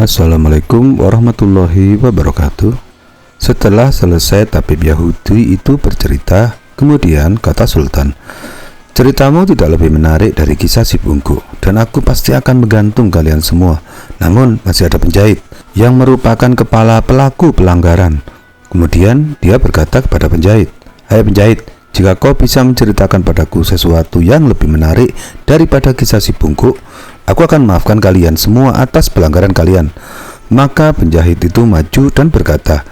Assalamualaikum warahmatullahi wabarakatuh. Setelah selesai tabib Yahudi itu bercerita, kemudian kata Sultan, "Ceritamu tidak lebih menarik dari kisah si bungkuk, dan aku pasti akan menggantung kalian semua. Namun masih ada penjahit yang merupakan kepala pelaku pelanggaran." Kemudian dia berkata kepada penjahit, "Hai penjahit, jika kau bisa menceritakan padaku sesuatu yang lebih menarik daripada kisah si bungkuk, aku akan maafkan kalian semua atas pelanggaran kalian." Maka penjahit itu maju dan berkata,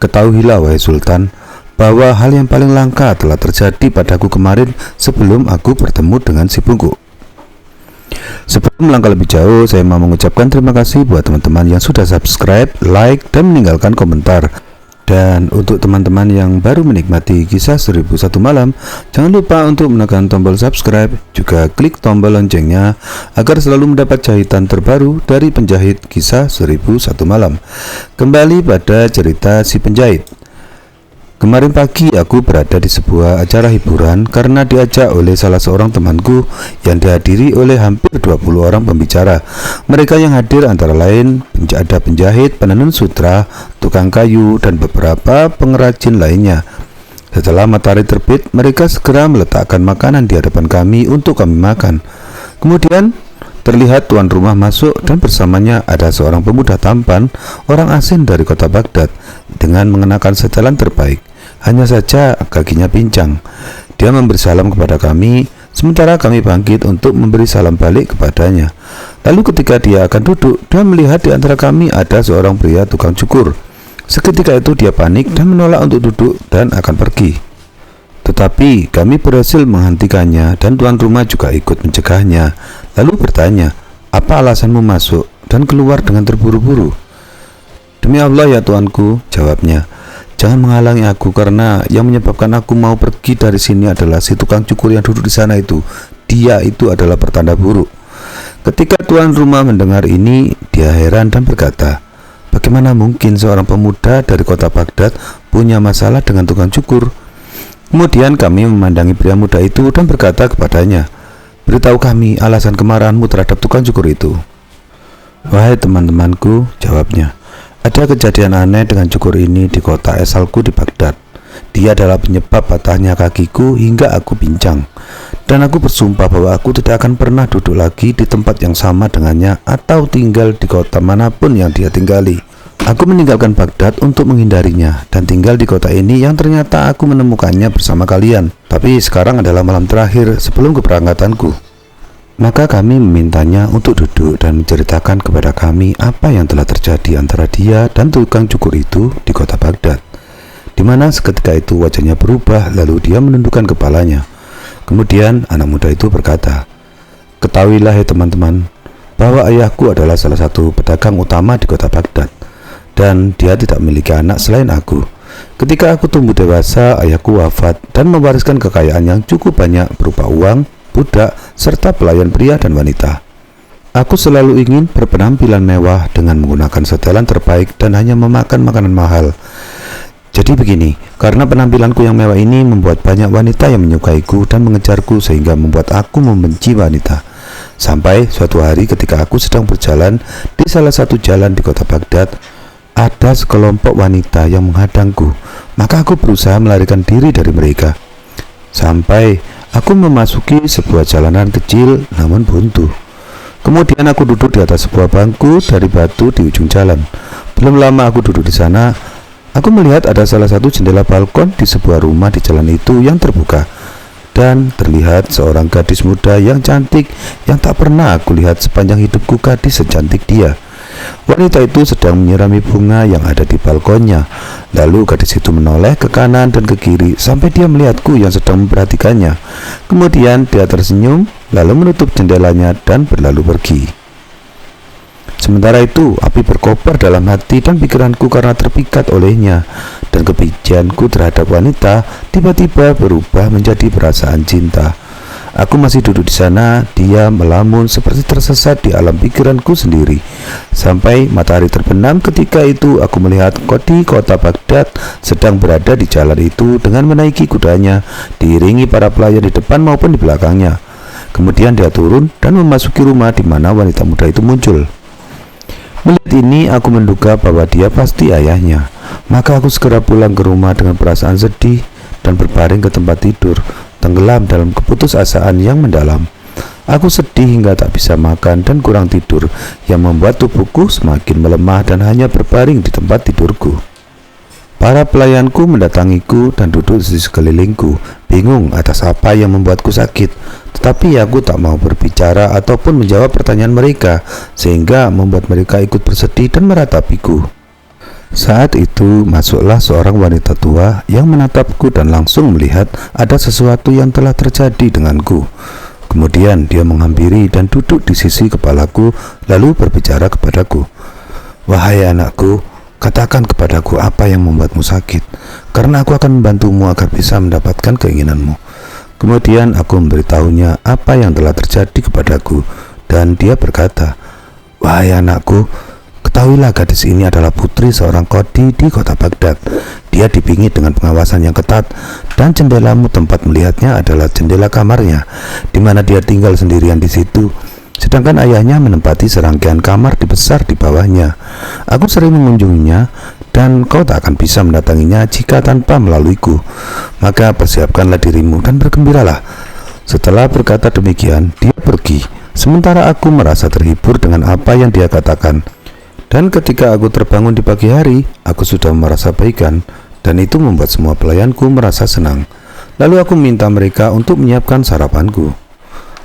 "Ketahuilah wahai Sultan, bahwa hal yang paling langka telah terjadi padaku kemarin sebelum aku bertemu dengan si bungkuk." Sebelum melangkah lebih jauh, saya mau mengucapkan terima kasih buat teman-teman yang sudah subscribe, like, dan meninggalkan komentar. Dan untuk teman-teman yang baru menikmati kisah 1001 malam, jangan lupa untuk menekan tombol subscribe, juga klik tombol loncengnya agar selalu mendapat jahitan terbaru dari penjahit kisah 1001 malam. Kembali pada cerita si penjahit. Kemarin pagi aku berada di sebuah acara hiburan karena diajak oleh salah seorang temanku yang dihadiri oleh hampir 20 orang pembicara. Mereka yang hadir antara lain ada penjahit, penenun sutra, tukang kayu, dan beberapa pengrajin lainnya. Setelah matahari terbit, mereka segera meletakkan makanan di hadapan kami untuk kami makan. Kemudian terlihat tuan rumah masuk dan bersamanya ada seorang pemuda tampan, orang asing dari kota Baghdad, dengan mengenakan setelan terbaik. Hanya saja kakinya pincang. Dia memberi salam kepada kami, sementara kami bangkit untuk memberi salam balik kepadanya. Lalu ketika dia akan duduk, dia melihat di antara kami ada seorang pria tukang cukur. Seketika itu dia panik dan menolak untuk duduk dan akan pergi. Tetapi kami berhasil menghentikannya dan tuan rumah juga ikut mencegahnya. Lalu bertanya, "Apa alasanmu masuk dan keluar dengan terburu-buru?" "Demi Allah ya tuanku," jawabnya, "jangan menghalangi aku, karena yang menyebabkan aku mau pergi dari sini adalah si tukang cukur yang duduk di sana itu. Dia itu adalah pertanda buruk." Ketika tuan rumah mendengar ini, dia heran dan berkata, "Bagaimana mungkin seorang pemuda dari kota Baghdad punya masalah dengan tukang cukur?" Kemudian kami memandangi pria muda itu dan berkata kepadanya, "Beritahu kami alasan kemarahanmu terhadap tukang cukur itu." "Wahai teman-temanku," jawabnya, "ada kejadian aneh dengan cukur ini di kota asalku di Baghdad. Dia adalah penyebab patahnya kakiku hingga aku pincang. Dan aku bersumpah bahwa aku tidak akan pernah duduk lagi di tempat yang sama dengannya atau tinggal di kota manapun yang dia tinggali. Aku meninggalkan Baghdad untuk menghindarinya dan tinggal di kota ini yang ternyata aku menemukannya bersama kalian. Tapi sekarang adalah malam terakhir sebelum keberangkatanku." Maka kami memintanya untuk duduk dan menceritakan kepada kami apa yang telah terjadi antara dia dan tukang cukur itu di kota Baghdad, di mana seketika itu wajahnya berubah lalu dia menundukkan kepalanya. Kemudian anak muda itu berkata, "Ketahuilah ya teman-teman, bahwa ayahku adalah salah satu pedagang utama di kota Baghdad, dan dia tidak memiliki anak selain aku. Ketika aku tumbuh dewasa, ayahku wafat dan mewariskan kekayaan yang cukup banyak berupa uang, budak, serta pelayan pria dan wanita. Aku selalu ingin berpenampilan mewah dengan menggunakan setelan terbaik dan hanya memakan makanan mahal. Jadi begini, karena penampilanku yang mewah ini membuat banyak wanita yang menyukaiku dan mengejarku sehingga membuat aku membenci wanita. Sampai suatu hari ketika aku sedang berjalan di salah satu jalan di kota Baghdad, ada sekelompok wanita yang menghadangku. Maka aku berusaha melarikan diri dari mereka. Sampai aku memasuki sebuah jalanan kecil namun buntu. Kemudian aku duduk di atas sebuah bangku dari batu di ujung jalan. Belum lama aku duduk di sana, aku melihat ada salah satu jendela balkon di sebuah rumah di jalan itu yang terbuka. Dan terlihat seorang gadis muda yang cantik yang tak pernah aku lihat sepanjang hidupku gadis secantik dia. Wanita itu sedang menyirami bunga yang ada di balkonnya. Lalu gadis itu menoleh ke kanan dan ke kiri sampai dia melihatku yang sedang memperhatikannya. Kemudian dia tersenyum, lalu menutup jendelanya dan berlalu pergi. Sementara itu, api berkobar dalam hati dan pikiranku karena terpikat olehnya, dan kebencianku terhadap wanita tiba-tiba berubah menjadi perasaan cinta. Aku masih duduk di sana, dia melamun seperti tersesat di alam pikiranku sendiri. Sampai matahari terbenam, ketika itu aku melihat di kota Baghdad sedang berada di jalan itu dengan menaiki kudanya, diiringi para pelayan di depan maupun di belakangnya. Kemudian dia turun dan memasuki rumah di mana wanita muda itu muncul. Melihat ini, aku menduga bahwa dia pasti ayahnya. Maka aku segera pulang ke rumah dengan perasaan sedih dan berbaring ke tempat tidur, tenggelam dalam keputusasaan yang mendalam. Aku sedih hingga tak bisa makan dan kurang tidur, yang membuat tubuhku semakin melemah dan hanya berbaring di tempat tidurku. Para pelayanku mendatangiku dan duduk di sekelilingku, bingung atas apa yang membuatku sakit. Tetapi aku tak mau berbicara ataupun menjawab pertanyaan mereka, sehingga membuat mereka ikut bersedih dan meratapiku. Saat itu masuklah seorang wanita tua yang menatapku dan langsung melihat ada sesuatu yang telah terjadi denganku. Kemudian dia menghampiri dan duduk di sisi kepalaku, lalu berbicara kepadaku. "Wahai anakku, katakan kepadaku apa yang membuatmu sakit, karena aku akan membantumu agar bisa mendapatkan keinginanmu." Kemudian aku memberitahunya apa yang telah terjadi kepadaku, dan dia berkata, "Wahai anakku, ketahuilah gadis ini adalah putri seorang qadhi di kota Baghdad. Dia dibingit dengan pengawasan yang ketat, dan jendelamu tempat melihatnya adalah jendela kamarnya, di mana dia tinggal sendirian di situ. Sedangkan ayahnya menempati serangkaian kamar besar di bawahnya. Aku sering mengunjunginya, dan kau tak akan bisa mendatanginya jika tanpa melaluiku. Maka persiapkanlah dirimu dan bergembiralah." Setelah berkata demikian, dia pergi, sementara aku merasa terhibur dengan apa yang dia katakan. Dan ketika aku terbangun di pagi hari, aku sudah merasa baikan, dan itu membuat semua pelayanku merasa senang. Lalu aku minta mereka untuk menyiapkan sarapanku.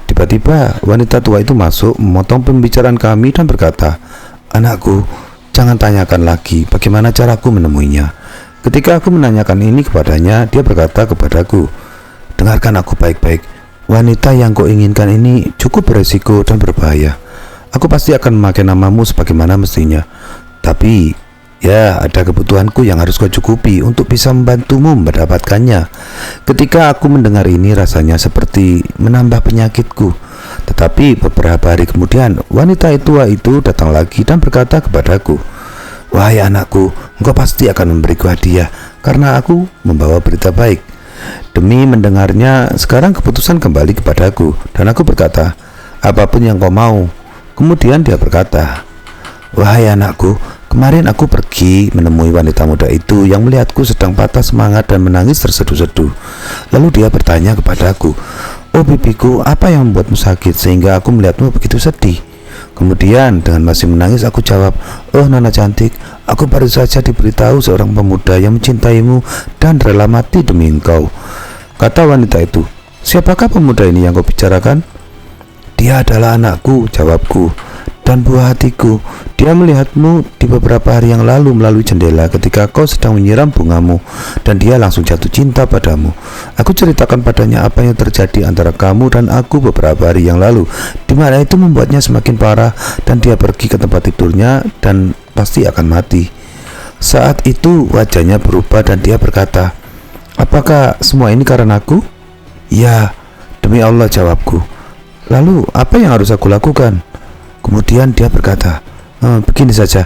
Tiba-tiba wanita tua itu masuk, memotong pembicaraan kami dan berkata, "Anakku, jangan tanyakan lagi bagaimana caraku menemuinya." Ketika aku menanyakan ini kepadanya, dia berkata kepadaku, "Dengarkan aku baik-baik. Wanita yang kau inginkan ini cukup beresiko dan berbahaya. Aku pasti akan memakai namamu sebagaimana mestinya. Tapi ya, ada kebutuhanku yang harus kau cukupi untuk bisa membantumu mendapatkannya." Ketika aku mendengar ini, rasanya seperti menambah penyakitku. Tetapi beberapa hari kemudian, wanita tua itu datang lagi dan berkata kepadaku, "Wahai anakku, engkau pasti akan memberiku hadiah, karena aku membawa berita baik." Demi mendengarnya, sekarang keputusan kembali kepadaku, dan aku berkata, "Apapun yang kau mau." Kemudian dia berkata, "Wahai anakku, kemarin aku pergi menemui wanita muda itu yang melihatku sedang patah semangat dan menangis terseduh-seduh. Lalu dia bertanya kepadaku, 'Oh bibiku, apa yang membuatmu sakit sehingga aku melihatmu begitu sedih?' Kemudian dengan masih menangis aku jawab, 'Oh nona cantik, aku baru saja diberitahu seorang pemuda yang mencintaimu dan rela mati demi engkau.' Kata wanita itu, 'Siapakah pemuda ini yang kau bicarakan?' 'Dia adalah anakku,' jawabku, 'dan buah hatiku. Dia melihatmu di beberapa hari yang lalu melalui jendela ketika kau sedang menyiram bungamu, dan dia langsung jatuh cinta padamu.' Aku ceritakan padanya apa yang terjadi antara kamu dan aku beberapa hari yang lalu, di mana itu membuatnya semakin parah, dan dia pergi ke tempat tidurnya dan pasti akan mati. Saat itu wajahnya berubah dan dia berkata, 'Apakah semua ini karena aku?' 'Ya, demi Allah,' jawabku. 'Lalu apa yang harus aku lakukan?' Kemudian dia berkata, 'Begini saja,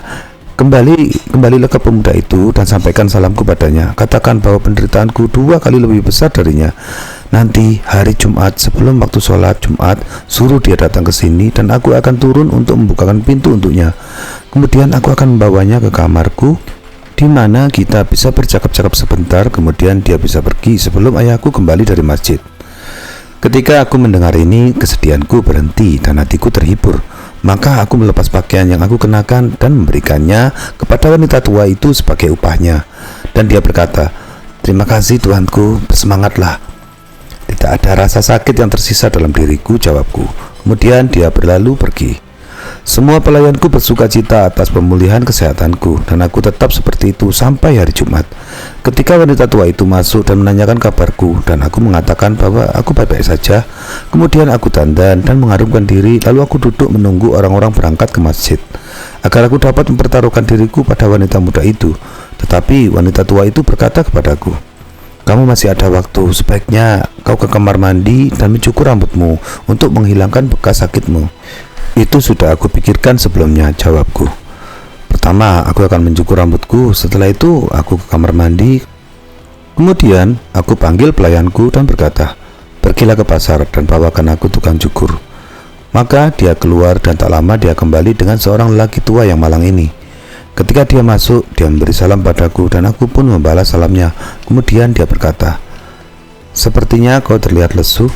kembalilah ke pemuda itu dan sampaikan salamku padanya. Katakan bahwa penderitaanku 2 kali lebih besar darinya. Nanti hari Jumat sebelum waktu sholat Jumat, suruh dia datang ke sini dan aku akan turun untuk membukakan pintu untuknya. Kemudian aku akan membawanya ke kamarku, di mana kita bisa bercakap-cakap sebentar. Kemudian dia bisa pergi sebelum ayahku kembali dari masjid.' Ketika aku mendengar ini, kesedihanku berhenti dan hatiku terhibur. Maka aku melepas pakaian yang aku kenakan dan memberikannya kepada wanita tua itu sebagai upahnya. Dan dia berkata, 'Terima kasih Tuanku, bersemangatlah.' 'Tidak ada rasa sakit yang tersisa dalam diriku,' jawabku. Kemudian dia berlalu pergi. Semua pelayanku bersuka cita atas pemulihan kesehatanku, dan aku tetap seperti itu sampai hari Jumat. Ketika wanita tua itu masuk dan menanyakan kabarku, dan aku mengatakan bahwa aku baik-baik saja, kemudian aku dandan dan mengharumkan diri, lalu aku duduk menunggu orang-orang berangkat ke masjid, agar aku dapat mempertaruhkan diriku pada wanita muda itu. Tetapi wanita tua itu berkata kepadaku, 'Kamu masih ada waktu, sebaiknya kau ke kamar mandi dan mencukur rambutmu untuk menghilangkan bekas sakitmu.' 'Itu sudah aku pikirkan sebelumnya,' jawabku. 'Pertama, aku akan mencukur rambutku, setelah itu aku ke kamar mandi.' Kemudian aku panggil pelayanku dan berkata, 'Pergilah ke pasar dan bawakan aku tukang cukur.' Maka dia keluar dan tak lama dia kembali dengan seorang lelaki tua yang malang ini. Ketika dia masuk, dia memberi salam padaku dan aku pun membalas salamnya. Kemudian dia berkata, "Sepertinya kau terlihat lesu."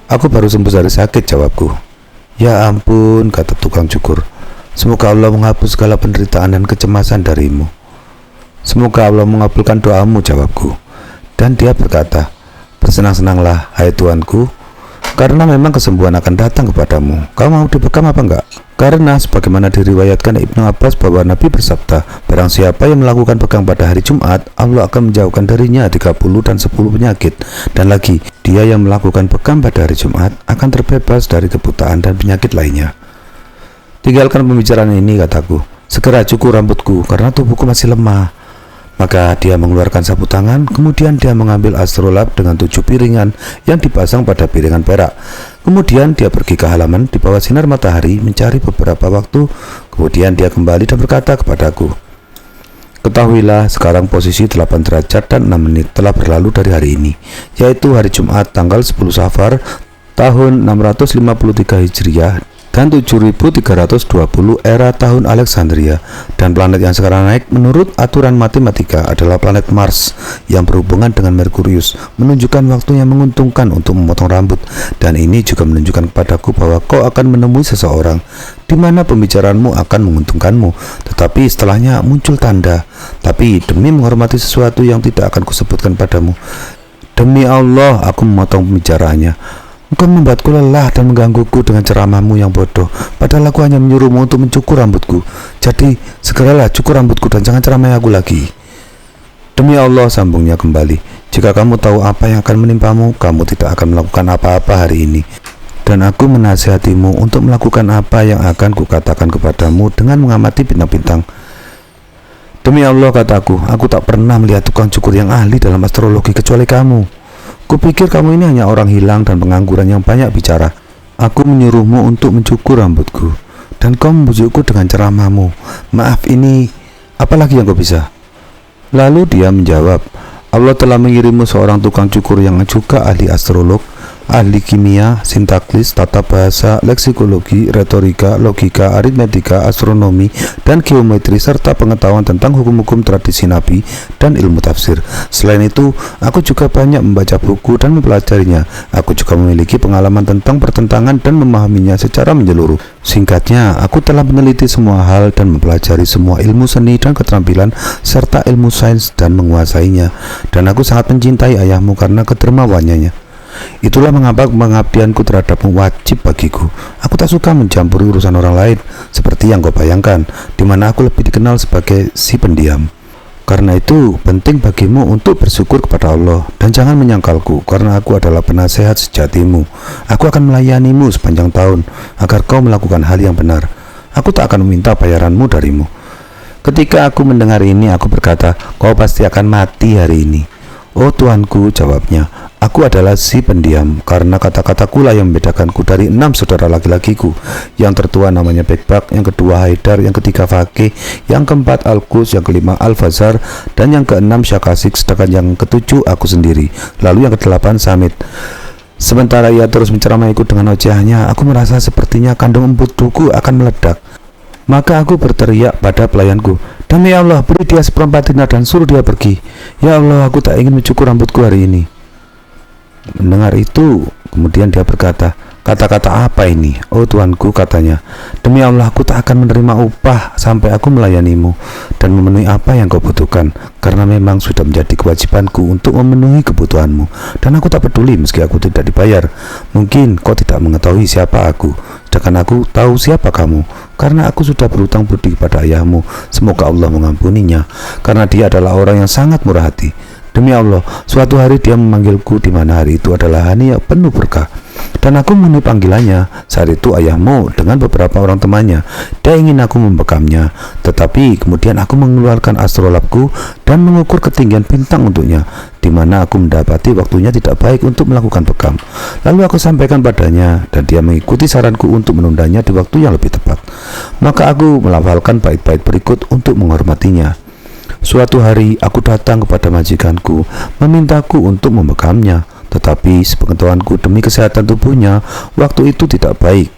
"Aku baru sembuh dari sakit," jawabku. "Ya ampun," kata tukang cukur. "Semoga Allah menghapus segala penderitaan dan kecemasan darimu." "Semoga Allah mengabulkan doamu," jawabku. Dan dia berkata, "Bersenang-senanglah, hai tuanku, karena memang kesembuhan akan datang kepadamu. Kau mau dibekam apa enggak? Karena sebagaimana diriwayatkan Ibnu Abbas bahwa Nabi bersabda, barang siapa yang melakukan bekam pada hari Jumat, Allah akan menjauhkan darinya 30 dan 10 penyakit. Dan lagi, dia yang melakukan bekam pada hari Jumat akan terbebas dari kebutaan dan penyakit lainnya." "Tinggalkan pembicaraan ini," kataku. "Segera cukur rambutku karena tubuhku masih lemah." Maka dia mengeluarkan sapu tangan, kemudian dia mengambil astrolab dengan 7 piringan yang dipasang pada piringan perak. Kemudian dia pergi ke halaman di bawah sinar matahari mencari beberapa waktu. Kemudian dia kembali dan berkata kepadaku, "Ketahuilah, sekarang posisi 8 derajat dan 6 menit telah berlalu dari hari ini, yaitu hari Jumat tanggal 10 Safar tahun 653 Hijriah dan 7320 era tahun Alexandria, dan planet yang sekarang naik menurut aturan matematika adalah planet Mars yang berhubungan dengan Merkurius, menunjukkan waktu yang menguntungkan untuk memotong rambut. Dan ini juga menunjukkan kepadaku bahwa kau akan menemui seseorang di mana pembicaraanmu akan menguntungkanmu." Tetapi setelahnya muncul tanda, "Tapi demi menghormati sesuatu yang tidak akan kusebutkan padamu, demi Allah aku memotong pembicaraannya. Engkau membuatku lelah dan menggangguku dengan ceramahmu yang bodoh, padahal aku hanya menyuruhmu untuk mencukur rambutku. Jadi segeralah cukur rambutku dan jangan ceramai aku lagi." "Demi Allah," sambungnya kembali, "jika kamu tahu apa yang akan menimpamu, kamu tidak akan melakukan apa-apa hari ini. Dan aku menasihatimu untuk melakukan apa yang akan kukatakan kepadamu dengan mengamati bintang-bintang." "Demi Allah," kataku, "aku tak pernah melihat tukang cukur yang ahli dalam astrologi kecuali kamu. Kupikir kamu ini hanya orang hilang dan pengangguran yang banyak bicara. Aku menyuruhmu untuk mencukur rambutku, dan kau membujukku dengan ceramahmu. Maaf, ini apalagi yang kau bisa?" Lalu dia menjawab, "Allah telah mengirimmu seorang tukang cukur yang juga ahli astrolog, ahli kimia, sintaksis, tata bahasa, leksikologi, retorika, logika, aritmetika, astronomi, dan geometri, serta pengetahuan tentang hukum-hukum tradisi Nabi dan ilmu tafsir. Selain itu, aku juga banyak membaca buku dan mempelajarinya. Aku juga memiliki pengalaman tentang pertentangan dan memahaminya secara menyeluruh. Singkatnya, aku telah meneliti semua hal dan mempelajari semua ilmu seni dan keterampilan serta ilmu sains dan menguasainya. Dan aku sangat mencintai ayahmu karena kedermawanannya. Itulah mengapa pengabdianku terhadapmu wajib bagiku. Aku tak suka mencampuri urusan orang lain seperti yang kau bayangkan, di mana aku lebih dikenal sebagai si pendiam. Karena itu penting bagimu untuk bersyukur kepada Allah dan jangan menyangkalku, karena aku adalah penasehat sejatimu. Aku akan melayanimu sepanjang tahun agar kau melakukan hal yang benar. Aku tak akan meminta bayaranmu darimu." Ketika aku mendengar ini, aku berkata, "Kau pasti akan mati hari ini." "Oh tuanku," jawabnya, "aku adalah si pendiam, karena kata-kataku lah yang membedakanku dari 6 saudara laki-lakiku. Yang tertua namanya Bekbak, yang kedua Haidar, yang ketiga Fakih, yang keempat Al-Qus, yang kelima Al-Fazar, dan yang keenam Syakasik, sedangkan yang ketujuh aku sendiri, lalu yang kedelapan Samit." Sementara ia terus menceramaiku dengan wajahnya, aku merasa sepertinya kandung empeduku akan meledak. Maka aku berteriak pada pelayanku, "Demi Allah, beri dia 1/4 dinar dan suruh dia pergi. Ya Allah, aku tak ingin mencukur rambutku hari ini." Mendengar itu, kemudian dia berkata, "Kata-kata apa ini?" "Oh tuanku," katanya, "demi Allah aku tak akan menerima upah sampai aku melayanimu dan memenuhi apa yang kau butuhkan, karena memang sudah menjadi kewajibanku untuk memenuhi kebutuhanmu, dan aku tak peduli meski aku tidak dibayar. Mungkin kau tidak mengetahui siapa aku, sedangkan aku tahu siapa kamu, karena aku sudah berhutang budi pada ayahmu. Semoga Allah mengampuninya, karena dia adalah orang yang sangat murah hati. Demi Allah, suatu hari dia memanggilku, di mana hari itu adalah hari yang penuh berkah, dan aku memenuhi panggilannya. Saat itu ayahmu dengan beberapa orang temannya, dia ingin aku membekamnya, tetapi kemudian aku mengeluarkan astrolabku dan mengukur ketinggian bintang untuknya, di mana aku mendapati waktunya tidak baik untuk melakukan bekam. Lalu aku sampaikan padanya, dan dia mengikuti saranku untuk menundanya di waktu yang lebih tepat. Maka aku melafalkan bait-bait berikut untuk menghormatinya. "Suatu hari aku datang kepada majikanku, memintaku untuk membekamnya. Tetapi sepengetahuanku demi kesehatan tubuhnya, waktu itu tidak baik.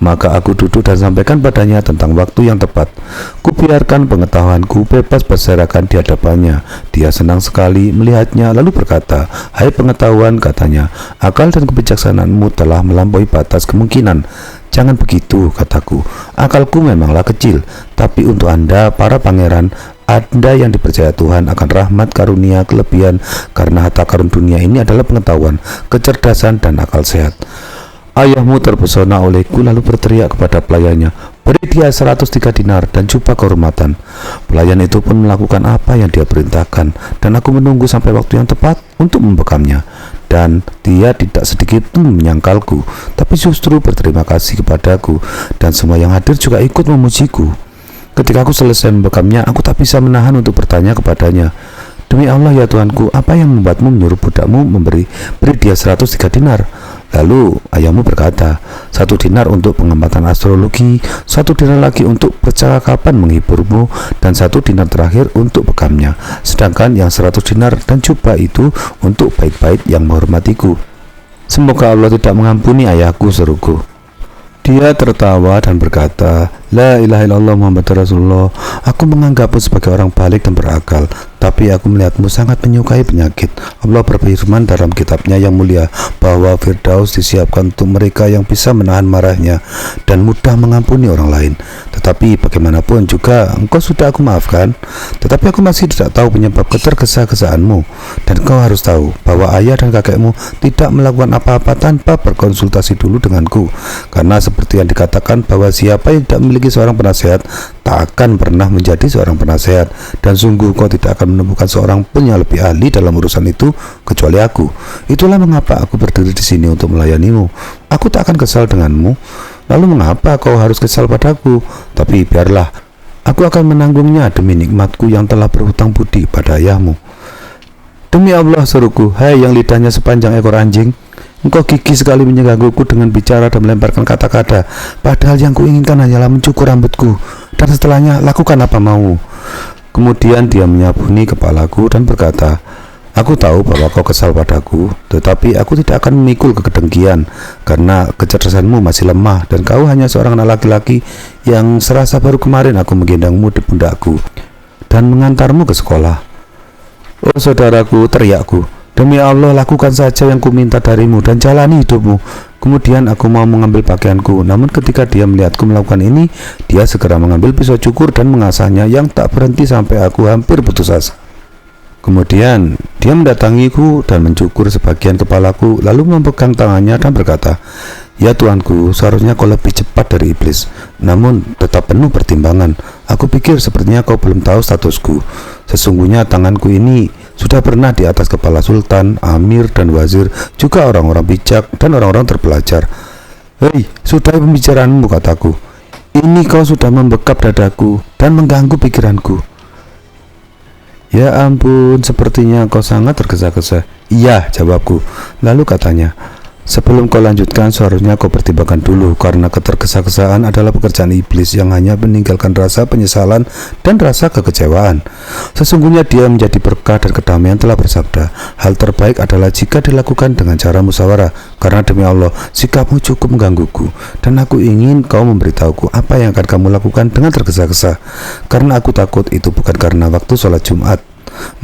Maka aku duduk dan sampaikan padanya tentang waktu yang tepat. Kubiarkan pengetahuanku bebas berserakan di hadapannya. Dia senang sekali melihatnya lalu berkata, "Hai pengetahuan," katanya, "akal dan kebijaksanaanmu telah melampaui batas kemungkinan." "Jangan begitu," kataku, "akalku memanglah kecil, tapi untuk Anda, para pangeran, Anda yang dipercaya Tuhan akan rahmat karunia kelebihan, karena harta karun dunia ini adalah pengetahuan, kecerdasan, dan akal sehat." Ayahmu terpesona olehku lalu berteriak kepada pelayannya, "Beri dia 103 dinar dan jubah kehormatan." Pelayan itu pun melakukan apa yang dia perintahkan, dan aku menunggu sampai waktu yang tepat untuk membekamnya. Dan dia tidak sedikit pun menyangkalku, tapi justru berterima kasih kepadaku, dan semua yang hadir juga ikut memujiku. Ketika aku selesai membekamnya, aku tak bisa menahan untuk bertanya kepadanya, "Demi Allah ya Tuanku, apa yang membuatmu menyuruh budakmu beri dia 103 dinar? Lalu ayahmu berkata, 1 dinar untuk pengamatan astrologi, 1 dinar lagi untuk percakapan menghiburmu, dan 1 dinar terakhir untuk bekamnya. Sedangkan yang 100 dinar dan jubah itu untuk bait-bait yang menghormatiku." "Semoga Allah tidak mengampuni ayahku," seruku. Dia tertawa dan berkata, "La ilaha illallah Muhammad Rasulullah. Aku menganggapmu sebagai orang balik dan berakal, tapi aku melihatmu sangat menyukai penyakit. Allah berfirman dalam kitabnya yang mulia bahwa Firdaus disiapkan untuk mereka yang bisa menahan marahnya dan mudah mengampuni orang lain. Tetapi bagaimanapun juga engkau sudah aku maafkan. Tetapi aku masih tidak tahu penyebab ketergesa-gesaanmu, dan kau harus tahu bahwa ayah dan kakekmu tidak melakukan apa-apa tanpa berkonsultasi dulu denganku, karena seperti yang dikatakan bahwa siapa yang tidak memiliki seorang penasehat tak akan pernah menjadi seorang penasehat, dan sungguh kau tidak akan menemukan seorang pun yang lebih ahli dalam urusan itu kecuali aku. Itulah mengapa aku berdiri di sini untuk melayanimu. Aku tak akan kesal denganmu. Lalu mengapa kau harus kesal padaku? Tapi biarlah, aku akan menanggungnya demi nikmatku yang telah berhutang budi pada ayahmu." "Demi Allah," seruku, "hai yang lidahnya sepanjang ekor anjing, engkau gigih sekali menggangguku dengan bicara dan melemparkan kata-kata, padahal yang kuinginkan hanyalah mencukur rambutku, dan setelahnya lakukan apa mau." Kemudian dia menyabuni kepalaku dan berkata, "Aku tahu bahwa kau kesal padaku, tetapi aku tidak akan memikul kekedengkian, karena kecerdasanmu masih lemah, dan kau hanya seorang anak laki-laki yang serasa baru kemarin aku menggendangmu di pundakku dan mengantarmu ke sekolah." "Oh saudaraku," teriakku, "demi Allah lakukan saja yang kuminta darimu dan jalani hidupmu." Kemudian aku mau mengambil pakaianku, namun ketika dia melihatku melakukan ini, dia segera mengambil pisau cukur dan mengasahnya yang tak berhenti sampai aku hampir putus asa. Kemudian dia mendatangiku dan mencukur sebagian kepalaku, lalu memegang tangannya dan berkata, "Ya Tuanku, seharusnya kau lebih cepat dari iblis, namun tetap penuh pertimbangan. Aku pikir sepertinya kau belum tahu statusku. Sesungguhnya tanganku ini sudah pernah di atas kepala sultan, amir, dan wazir, juga orang-orang bijak dan orang-orang terpelajar." "Hei, sudah pembicaraanmu," kataku. "Ini kau sudah membekap dadaku dan mengganggu pikiranku." "Ya ampun, sepertinya kau sangat tergesa-gesa." "Iya," jawabku. Lalu katanya, "Sebelum kau lanjutkan, seharusnya kau pertimbangkan dulu, karena ketergesa-gesaan adalah pekerjaan iblis yang hanya meninggalkan rasa penyesalan dan rasa kekecewaan. Sesungguhnya dia menjadi berkah dan kedamaian telah bersabda, hal terbaik adalah jika dilakukan dengan cara musyawarah, karena demi Allah, sikapmu cukup menggangguku, dan aku ingin kau memberitahuku apa yang akan kamu lakukan dengan tergesa-gesa, karena aku takut itu bukan karena waktu sholat Jumat.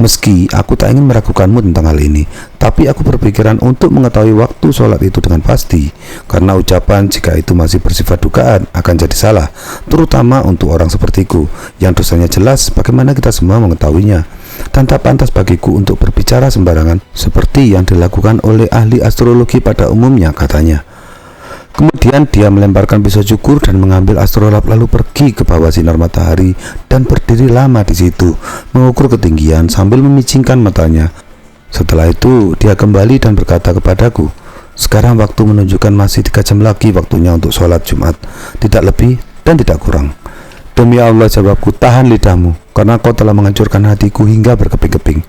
Meski aku tak ingin meragukanmu tentang hal ini, tapi aku berpikiran untuk mengetahui waktu sholat itu dengan pasti, karena ucapan jika itu masih bersifat dugaan akan jadi salah, terutama untuk orang sepertiku yang dosanya jelas bagaimana kita semua mengetahuinya, dan tak pantas bagiku untuk berbicara sembarangan seperti yang dilakukan oleh ahli astrologi pada umumnya," katanya. Kemudian dia melemparkan pisau cukur dan mengambil astrolab, lalu pergi ke bawah sinar matahari dan berdiri lama di situ, mengukur ketinggian sambil memicingkan matanya. Setelah itu dia kembali dan berkata kepadaku, "Sekarang waktu menunjukkan masih 3 jam lagi waktunya untuk sholat Jumat, tidak lebih dan tidak kurang." Demi Allah, jawabku, tahan lidahmu, karena kau telah menghancurkan hatiku hingga berkeping-keping.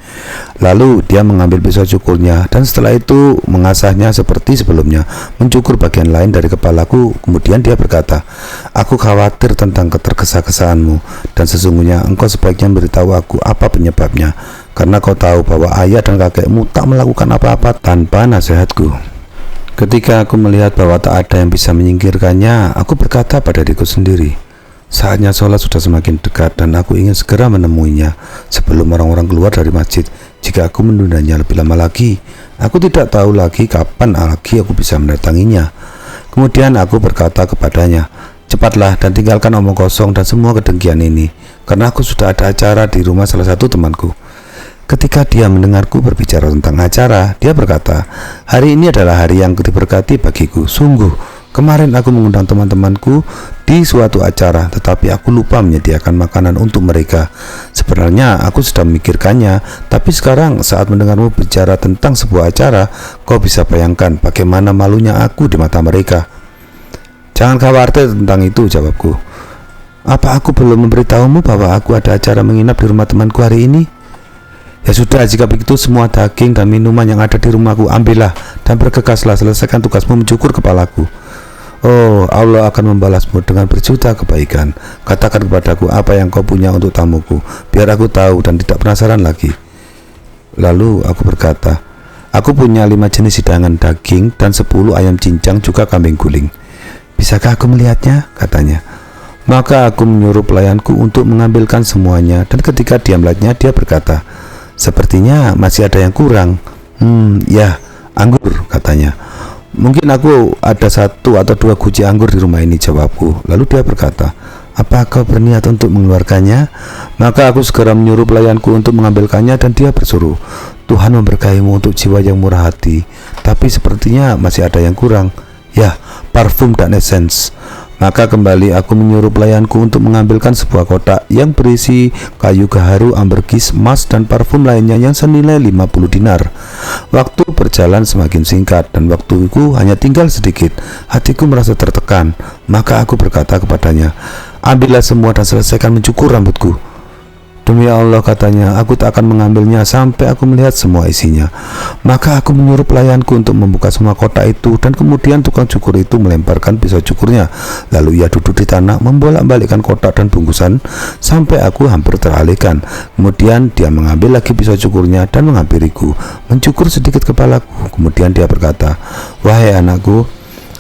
Lalu dia mengambil pisau cukurnya dan setelah itu mengasahnya seperti sebelumnya, mencukur bagian lain dari kepalaku. Kemudian dia berkata, aku khawatir tentang ketergesa-gesaanmu, dan sesungguhnya engkau sebaiknya beritahu aku apa penyebabnya, karena kau tahu bahwa ayah dan kakekmu tak melakukan apa-apa tanpa nasihatku. Ketika aku melihat bahwa tak ada yang bisa menyingkirkannya, aku berkata pada diriku sendiri, saatnya sholat sudah semakin dekat dan aku ingin segera menemuinya sebelum orang-orang keluar dari masjid. Jika aku menundanya lebih lama lagi, aku tidak tahu lagi kapan lagi aku bisa mendatanginya. Kemudian aku berkata kepadanya, cepatlah dan tinggalkan omong kosong dan semua kedengkian ini, karena aku sudah ada acara di rumah salah satu temanku. Ketika dia mendengarku berbicara tentang acara, dia berkata, hari ini adalah hari yang diberkati bagiku. Sungguh, kemarin aku mengundang teman-temanku di suatu acara, tetapi aku lupa menyediakan makanan untuk mereka. Sebenarnya aku sudah memikirkannya, tapi sekarang saat mendengarmu bicara tentang sebuah acara, kau bisa bayangkan bagaimana malunya aku di mata mereka. Jangan khawatir tentang itu, jawabku. Apa aku belum memberitahumu bahwa aku ada acara menginap di rumah temanku hari ini? Ya sudah, jika begitu semua daging dan minuman yang ada di rumahku ambillah dan bergegaslah, selesaikan tugasmu mencukur kepalaku. Oh, Allah akan membalasmu dengan berjuta kebaikan. Katakan kepadaku apa yang kau punya untuk tamuku, biar aku tahu dan tidak penasaran lagi. Lalu aku berkata, aku punya 5 jenis hidangan daging dan 10 ayam cincang juga kambing guling. Bisakah aku melihatnya? Katanya. Maka aku menyuruh pelayanku untuk mengambilkan semuanya, dan ketika dia melihatnya, dia berkata, sepertinya masih ada yang kurang. Ya, anggur, katanya. Mungkin aku ada 1 atau 2 guci anggur di rumah ini, jawabku. Lalu dia berkata, apa kau berniat untuk mengeluarkannya? Maka aku segera menyuruh pelayanku untuk mengambilkannya, dan dia bersuruh, Tuhan memberkahimu untuk jiwa yang murah hati, tapi sepertinya masih ada yang kurang. Ya, parfum dan essence. Maka kembali aku menyuruh pelayanku untuk mengambilkan sebuah kotak yang berisi kayu gaharu, ambergris, emas, dan parfum lainnya yang senilai 50 dinar. Waktu berjalan semakin singkat dan waktuku hanya tinggal sedikit. Hatiku merasa tertekan. Maka aku berkata kepadanya, ambillah semua dan selesaikan mencukur rambutku. Demi Allah, katanya, aku tak akan mengambilnya sampai aku melihat semua isinya. Maka aku menyuruh pelayanku untuk membuka semua kotak itu, dan kemudian tukang cukur itu melemparkan pisau cukurnya. Lalu ia duduk di tanah membolak-balikkan kotak dan bungkusan sampai aku hampir teralihkan. Kemudian dia mengambil lagi pisau cukurnya dan menghampiriku, mencukur sedikit kepalaku. Kemudian dia berkata, wahai anakku,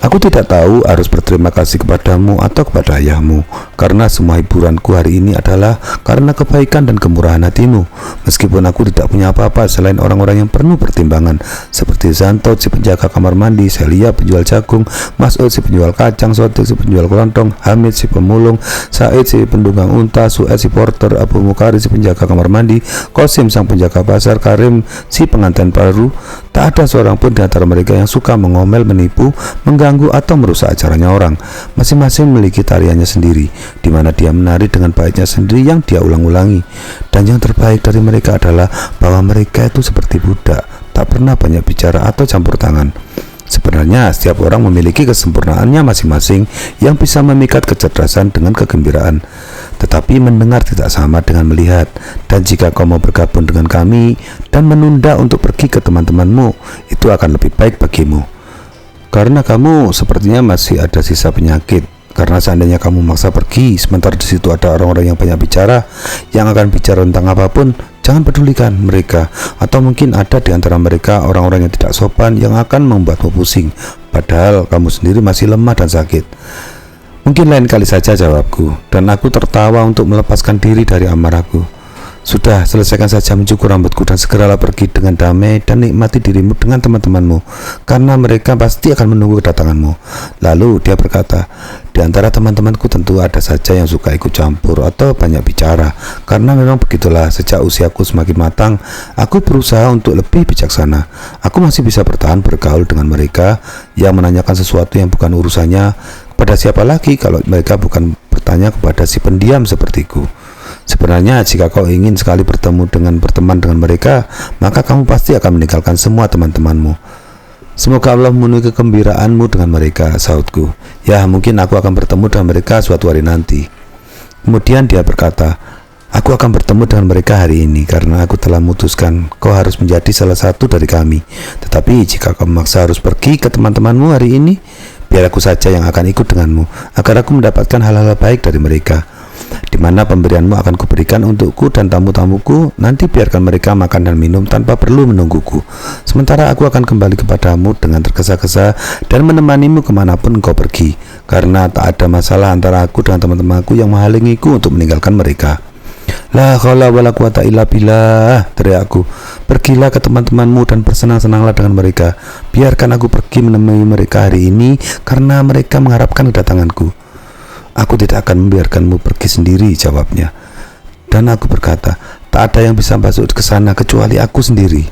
aku tidak tahu harus berterima kasih kepadamu atau kepada ayahmu, karena semua hiburanku hari ini adalah karena kebaikan dan kemurahan hatimu. Meskipun aku tidak punya apa-apa selain orang-orang yang penuh pertimbangan, seperti Zantot si penjaga kamar mandi, Celia penjual jagung, Mas'ud si penjual kacang, Sodik si penjual kelontong, Hamid si pemulung, Said si pendunggang unta, Su'ed si porter, Abu Mukari si penjaga kamar mandi, Qasim sang penjaga pasar, Karim si pengantin baru. Tak ada seorang pun di antara mereka yang suka mengomel, menipu, mengganggu, atau merusak acaranya orang. Masing-masing memiliki tariannya sendiri, di mana dia menari dengan baiknya sendiri yang dia ulang-ulangi. Dan yang terbaik dari mereka adalah bahwa mereka itu seperti budak, tak pernah banyak bicara atau campur tangan. Sebenarnya setiap orang memiliki kesempurnaannya masing-masing yang bisa memikat kecerdasan dengan kegembiraan. Tetapi mendengar tidak sama dengan melihat. Dan jika kau mau bergabung dengan kami dan menunda untuk pergi ke teman-temanmu, itu akan lebih baik bagimu. Karena kamu sepertinya masih ada sisa penyakit. Karena seandainya kamu maksa pergi, sementara di situ ada orang-orang yang banyak bicara, yang akan bicara tentang apapun, jangan pedulikan mereka. Atau mungkin ada di antara mereka orang-orang yang tidak sopan yang akan membuatmu pusing, padahal kamu sendiri masih lemah dan sakit. Mungkin lain kali saja, jawabku, dan aku tertawa untuk melepaskan diri dari amarahku. Sudah, selesaikan saja mencukur rambutku dan segeralah pergi dengan damai dan nikmati dirimu dengan teman-temanmu, karena mereka pasti akan menunggu kedatanganmu. Lalu dia berkata, di antara teman-temanku tentu ada saja yang suka ikut campur atau banyak bicara, karena memang begitulah. Sejak usiaku semakin matang, aku berusaha untuk lebih bijaksana. Aku masih bisa bertahan bergaul dengan mereka yang menanyakan sesuatu yang bukan urusannya. Kepada siapa lagi kalau mereka bukan bertanya kepada si pendiam sepertiku? Sebenarnya jika kau ingin sekali berteman dengan mereka, maka kamu pasti akan meninggalkan semua teman-temanmu. Semoga Allah memenuhi kegembiraanmu dengan mereka, sahutku. Ya, mungkin aku akan bertemu dengan mereka suatu hari nanti. Kemudian dia berkata, "Aku akan bertemu dengan mereka hari ini karena aku telah memutuskan kau harus menjadi salah satu dari kami. Tetapi jika kau memaksa harus pergi ke teman-temanmu hari ini, biar aku saja yang akan ikut denganmu, agar aku mendapatkan hal-hal baik dari mereka. Di mana pemberianmu akan kuberikan untukku dan tamu-tamuku, nanti biarkan mereka makan dan minum tanpa perlu menungguku. Sementara aku akan kembali kepadamu dengan tergesa-gesa dan menemanimu kemanapun engkau pergi, karena tak ada masalah antara aku dengan teman-temanku yang menghalangiku untuk meninggalkan mereka." "La haula wala quwata illa billah," teriakku. "Pergilah ke teman-temanmu dan bersenang-senanglah dengan mereka. Biarkan aku pergi menemui mereka hari ini karena mereka mengharapkan kedatanganku." "Aku tidak akan membiarkanmu pergi sendiri," jawabnya. Dan aku berkata, "Tak ada yang bisa masuk ke sana kecuali aku sendiri."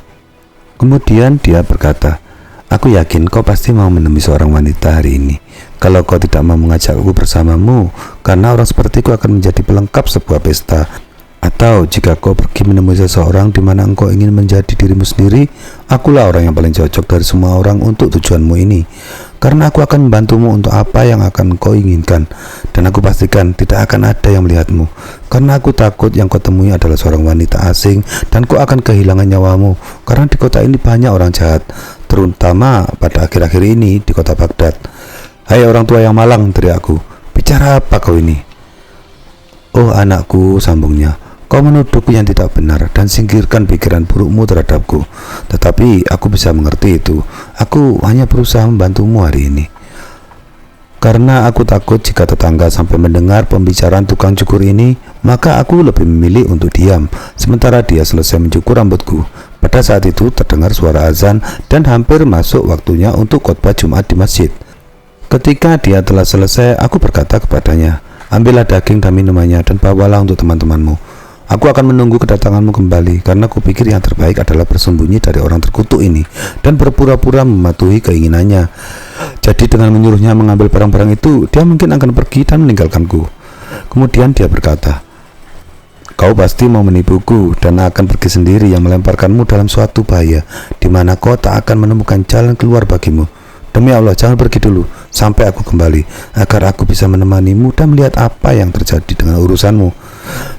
Kemudian dia berkata, "Aku yakin kau pasti mau menemui seorang wanita hari ini. Kalau kau tidak mau mengajak aku bersamamu, karena orang sepertiku akan menjadi pelengkap sebuah pesta. Atau jika kau pergi menemui seseorang di mana engkau ingin menjadi dirimu sendiri, akulah orang yang paling cocok dari semua orang untuk tujuanmu ini. Karena aku akan membantumu untuk apa yang akan kau inginkan. Dan aku pastikan tidak akan ada yang melihatmu. Karena aku takut yang kau temui adalah seorang wanita asing dan kau akan kehilangan nyawamu. Karena di kota ini banyak orang jahat, terutama pada akhir-akhir ini di kota Baghdad." "Hai orang tua yang malang," teriakku, "bicara apa kau ini?" "Oh anakku," sambungnya, "kau menuduhku yang tidak benar dan singkirkan pikiran burukmu terhadapku. Tetapi aku bisa mengerti itu. Aku hanya berusaha membantumu hari ini. Karena aku takut jika tetangga sampai mendengar pembicaraan tukang cukur ini, maka aku lebih memilih untuk diam sementara dia selesai mencukur rambutku." Pada saat itu terdengar suara azan dan hampir masuk waktunya untuk khotbah Jumat di masjid. Ketika dia telah selesai, aku berkata kepadanya, "Ambillah daging dan minumannya dan bawalah untuk teman-temanmu. Aku akan menunggu kedatanganmu kembali, karena kupikir yang terbaik adalah bersembunyi dari orang terkutuk ini dan berpura-pura mematuhi keinginannya. Jadi dengan menyuruhnya mengambil barang-barang itu, dia mungkin akan pergi dan meninggalkanku." Kemudian dia berkata, "Kau pasti mau menipuku dan akan pergi sendiri yang melemparkanmu dalam suatu bahaya, di mana kau tak akan menemukan jalan keluar bagimu. Demi Allah, jangan pergi dulu sampai aku kembali, agar aku bisa menemanimu dan melihat apa yang terjadi dengan urusanmu."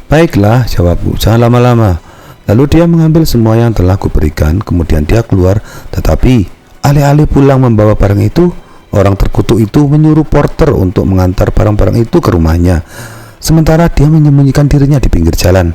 "Baiklah," jawabku, "jangan lama-lama." Lalu dia mengambil semua yang telah kuberikan, kemudian dia keluar. Tetapi alih-alih pulang membawa barang itu, orang terkutuk itu menyuruh porter untuk mengantar barang-barang itu ke rumahnya, sementara dia menyembunyikan dirinya di pinggir jalan.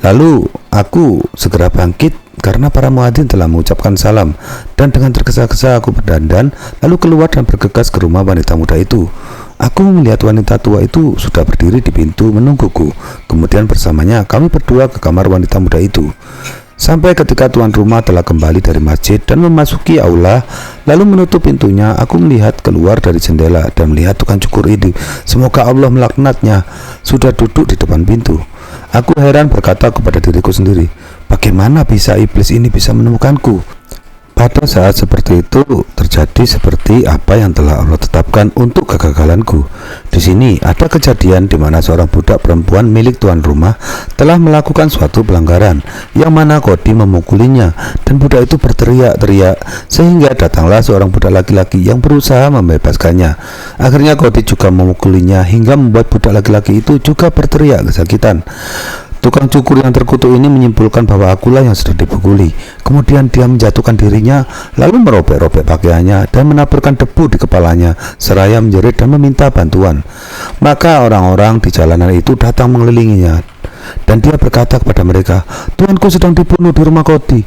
Lalu aku segera bangkit karena para muadzin telah mengucapkan salam, dan dengan tergesa-gesa aku berdandan lalu keluar dan bergegas ke rumah wanita muda itu. Aku melihat wanita tua itu sudah berdiri di pintu menungguku. Kemudian bersamanya kami berdua ke kamar wanita muda itu. Sampai ketika tuan rumah telah kembali dari masjid dan memasuki aula lalu menutup pintunya, aku melihat keluar dari jendela dan melihat tukang cukur itu, semoga Allah melaknatnya, sudah duduk di depan pintu. Aku heran berkata kepada diriku sendiri, bagaimana bisa iblis ini bisa menemukanku? Pada saat seperti itu terjadi seperti apa yang telah Allah tetapkan untuk kegagalanku. Di sini ada kejadian di mana seorang budak perempuan milik tuan rumah telah melakukan suatu pelanggaran, yang mana Kodi memukulinya, dan budak itu berteriak-teriak sehingga datanglah seorang budak laki-laki yang berusaha membebaskannya. Akhirnya Kodi juga memukulinya hingga membuat budak laki-laki itu juga berteriak kesakitan. Tukang cukur yang terkutuk ini menyimpulkan bahwa akulah yang sedang dipukuli. Kemudian dia menjatuhkan dirinya, lalu merobek-robek pakaiannya dan menaburkan debu di kepalanya, seraya menjerit dan meminta bantuan. Maka orang-orang di jalanan itu datang mengelilinginya, dan dia berkata kepada mereka, "Tuanku sedang dibunuh di rumah Kodi."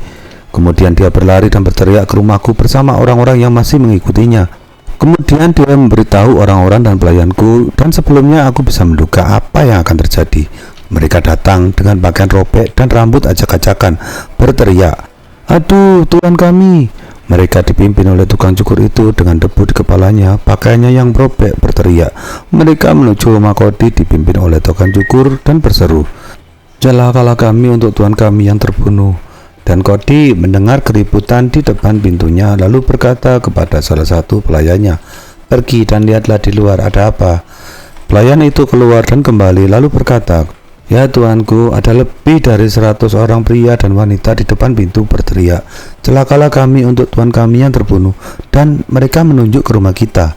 Kemudian dia berlari dan berteriak ke rumahku bersama orang-orang yang masih mengikutinya. Kemudian dia memberitahu orang-orang dan pelayanku, dan sebelumnya aku bisa menduga apa yang akan terjadi. Mereka datang dengan pakaian robek dan rambut acak-acakan, berteriak, "Aduh, Tuhan kami!" Mereka dipimpin oleh tukang cukur itu dengan debu di kepalanya, pakaiannya yang robek, berteriak. Mereka menuju rumah Kodi dipimpin oleh tukang cukur dan berseru, "Celakalah kami untuk Tuhan kami yang terbunuh." Dan Kodi mendengar keributan di depan pintunya, lalu berkata kepada salah satu pelayannya, "Pergi dan lihatlah di luar ada apa." Pelayan itu keluar dan kembali lalu berkata, "Ya tuanku, ada lebih dari 100 orang pria dan wanita di depan pintu berteriak, 'Celakalah kami untuk tuan kami yang terbunuh,' dan mereka menunjuk ke rumah kita."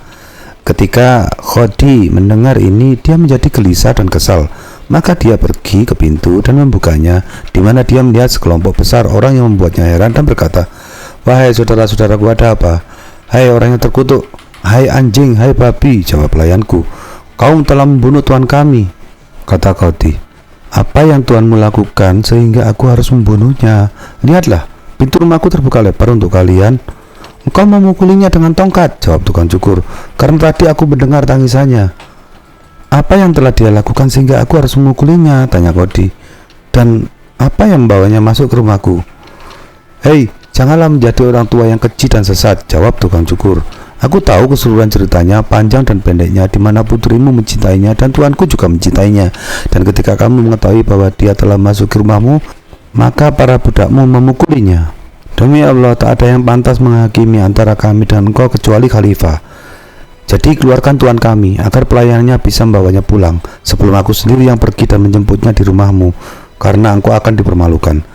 Ketika Khodi mendengar ini, dia menjadi gelisah dan kesal. Maka dia pergi ke pintu dan membukanya, di mana dia melihat sekelompok besar orang yang membuatnya heran dan berkata, "Wahai saudara-saudaraku, ada apa?" "Hai orang yang terkutuk, hai anjing, hai babi," jawab pelayanku, "kaum telah membunuh Tuhan kami." Kata Khodi, "Apa yang Tuhanmu lakukan sehingga aku harus membunuhnya? Lihatlah, pintu rumahku terbuka lebar untuk kalian." "Engkau memukulinya dengan tongkat," jawab tukang cukur, "karena tadi aku mendengar tangisannya." "Apa yang telah dia lakukan sehingga aku harus memukulinya?" tanya Khodi. "Dan apa yang membawanya masuk ke rumahku?" "Hei, janganlah menjadi orang tua yang keji dan sesat," jawab tukang cukur. "Aku tahu keseluruhan ceritanya, panjang dan pendeknya, di mana putrimu mencintainya dan tuanku juga mencintainya. Dan ketika kamu mengetahui bahwa dia telah masuk ke rumahmu, maka para budakmu memukulinya. Demi Allah, tak ada yang pantas menghakimi antara kami dan engkau kecuali khalifah. Jadi keluarkan tuan kami, agar pelayannya bisa membawanya pulang, sebelum aku sendiri yang pergi dan menjemputnya di rumahmu, karena engkau akan dipermalukan."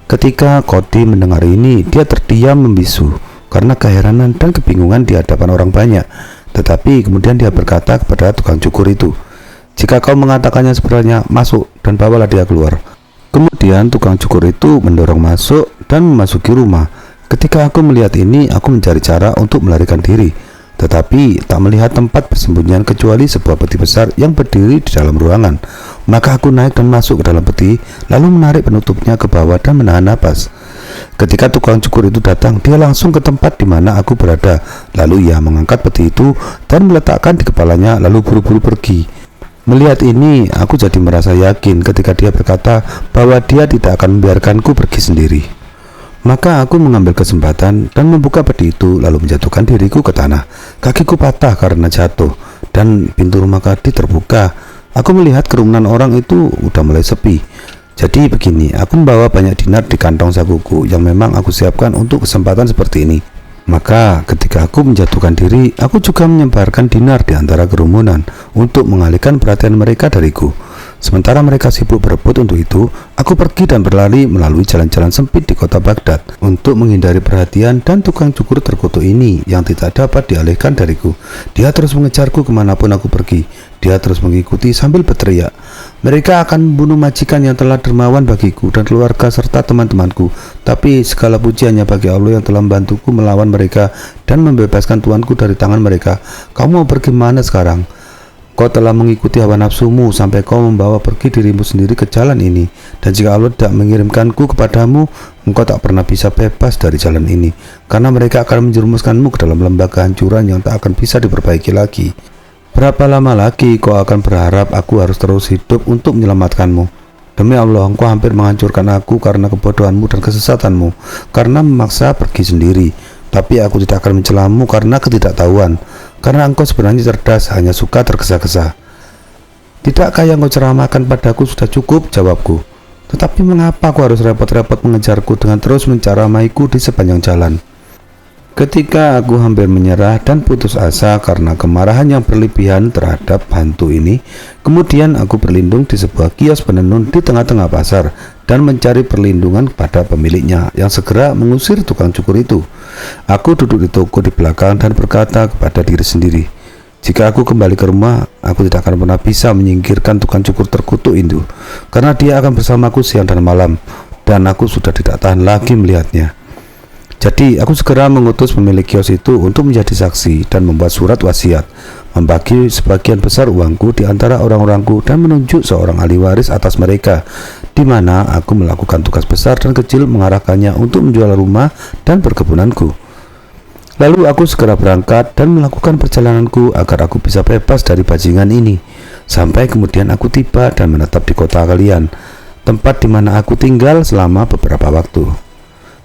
Ketika Khodi mendengar ini, dia terdiam membisu karena keheranan dan kebingungan di hadapan orang banyak. Tetapi kemudian dia berkata kepada tukang cukur itu, "Jika kau mengatakannya sebenarnya, masuk dan bawalah dia keluar." Kemudian tukang cukur itu mendorong masuk dan memasuki rumah. Ketika aku melihat ini, aku mencari cara untuk melarikan diri, tetapi tak melihat tempat persembunyian kecuali sebuah peti besar yang berdiri di dalam ruangan. Maka aku naik dan masuk ke dalam peti, lalu menarik penutupnya ke bawah dan menahan napas. Ketika tukang cukur itu datang, dia langsung ke tempat di mana aku berada. Lalu ia mengangkat peti itu dan meletakkan di kepalanya, lalu buru-buru pergi. Melihat ini, aku jadi merasa yakin ketika dia berkata bahwa dia tidak akan membiarkanku pergi sendiri. Maka aku mengambil kesempatan dan membuka peti itu, lalu menjatuhkan diriku ke tanah. Kakiku patah karena jatuh, dan pintu rumah Khodi terbuka. Aku melihat kerumunan orang itu udah mulai sepi. Jadi begini, aku membawa banyak dinar di kantong sakuku yang memang aku siapkan untuk kesempatan seperti ini. Maka ketika aku menjatuhkan diri, aku juga menyebarkan dinar di antara kerumunan untuk mengalihkan perhatian mereka dariku. Sementara mereka sibuk berebut untuk itu, aku pergi dan berlari melalui jalan-jalan sempit di kota Baghdad untuk menghindari perhatian dan tukang cukur terkutuk ini yang tidak dapat dialihkan dariku. Dia terus mengejarku kemanapun aku pergi. Dia terus mengikuti sambil berteriak, "Mereka akan membunuh majikan yang telah dermawan bagiku dan keluarga serta teman-temanku. Tapi segala pujiannya bagi Allah yang telah membantuku melawan mereka dan membebaskan tuanku dari tangan mereka. Kamu mau pergi mana sekarang? Kau telah mengikuti hawa nafsumu sampai kau membawa pergi dirimu sendiri ke jalan ini. Dan jika Allah tidak mengirimkanku kepadamu, engkau tak pernah bisa bebas dari jalan ini, karena mereka akan menjerumuskanmu ke dalam lembah kehancuran yang tak akan bisa diperbaiki lagi. Berapa lama lagi kau akan berharap aku harus terus hidup untuk menyelamatkanmu? Demi Allah, engkau hampir menghancurkan aku karena kebodohanmu dan kesesatanmu, karena memaksa pergi sendiri. Tapi aku tidak akan mencelamu karena ketidaktahuan, karena engkau sebenarnya cerdas, hanya suka tergesa-gesa. Tidakkah yang kau ceramahkan padaku sudah cukup?" jawabku. "Tetapi mengapa kau harus repot-repot mengejarku dengan terus mencaramaiku di sepanjang jalan?" Ketika aku hampir menyerah dan putus asa karena kemarahan yang berlebihan terhadap hantu ini, kemudian aku berlindung di sebuah kios penenun di tengah-tengah pasar dan mencari perlindungan kepada pemiliknya yang segera mengusir tukang cukur itu. Aku duduk di toko di belakang dan berkata kepada diri sendiri, jika aku kembali ke rumah, aku tidak akan pernah bisa menyingkirkan tukang cukur terkutuk itu, karena dia akan bersamaku siang dan malam, dan aku sudah tidak tahan lagi melihatnya. Jadi aku segera mengutus pemilik kios itu untuk menjadi saksi dan membuat surat wasiat, membagi sebagian besar uangku di antara orang-orangku dan menunjuk seorang ahli waris atas mereka, di mana aku melakukan tugas besar dan kecil mengarahkannya untuk menjual rumah dan perkebunanku. Lalu aku segera berangkat dan melakukan perjalananku agar aku bisa bebas dari bajingan ini. Sampai kemudian aku tiba dan menetap di kota kalian, tempat di mana aku tinggal selama beberapa waktu.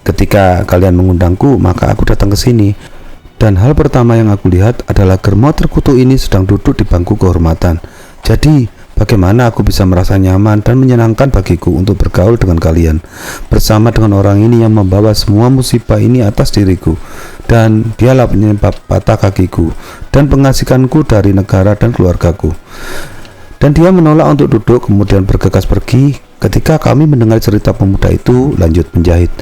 Ketika kalian mengundangku, maka aku datang ke sini, dan hal pertama yang aku lihat adalah germo terkutuk ini sedang duduk di bangku kehormatan. Jadi, bagaimana aku bisa merasa nyaman dan menyenangkan bagiku untuk bergaul dengan kalian, bersama dengan orang ini yang membawa semua musibah ini atas diriku, dan dialah penyebab patah kakiku dan pengasihkanku dari negara dan keluargaku. Dan dia menolak untuk duduk, kemudian bergegas pergi. Ketika kami mendengar cerita pemuda itu lanjut menjahit,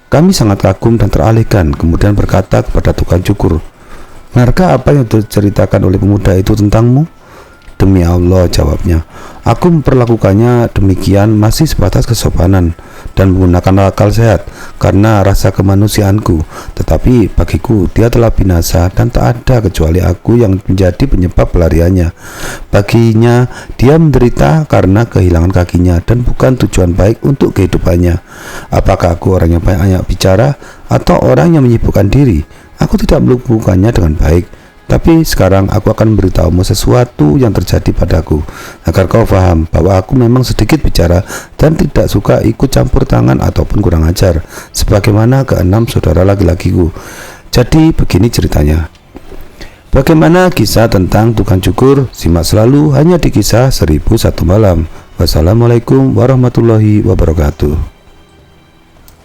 kami sangat kagum dan teralihkan, kemudian berkata kepada tukang cukur, Benarkah apa yang diceritakan oleh pemuda itu tentangmu? Demi Allah, jawabnya. Aku memperlakukannya demikian masih sebatas kesopanan dan menggunakan akal sehat karena rasa kemanusiaanku. Tetapi bagiku dia telah binasa dan tak ada kecuali aku yang menjadi penyebab pelariannya. Baginya dia menderita karena kehilangan kakinya dan bukan tujuan baik untuk kehidupannya. Apakah aku orang yang banyak bicara atau orang yang menyibukkan diri? Aku tidak melakukannya dengan baik. Tapi sekarang aku akan memberitahumu sesuatu yang terjadi padaku, agar kau paham bahwa aku memang sedikit bicara dan tidak suka ikut campur tangan ataupun kurang ajar, sebagaimana keenam saudara laki-lakiku. Jadi begini ceritanya. Bagaimana kisah tentang tukang cukur? Simak selalu hanya di kisah 1001 malam. Wassalamualaikum warahmatullahi wabarakatuh.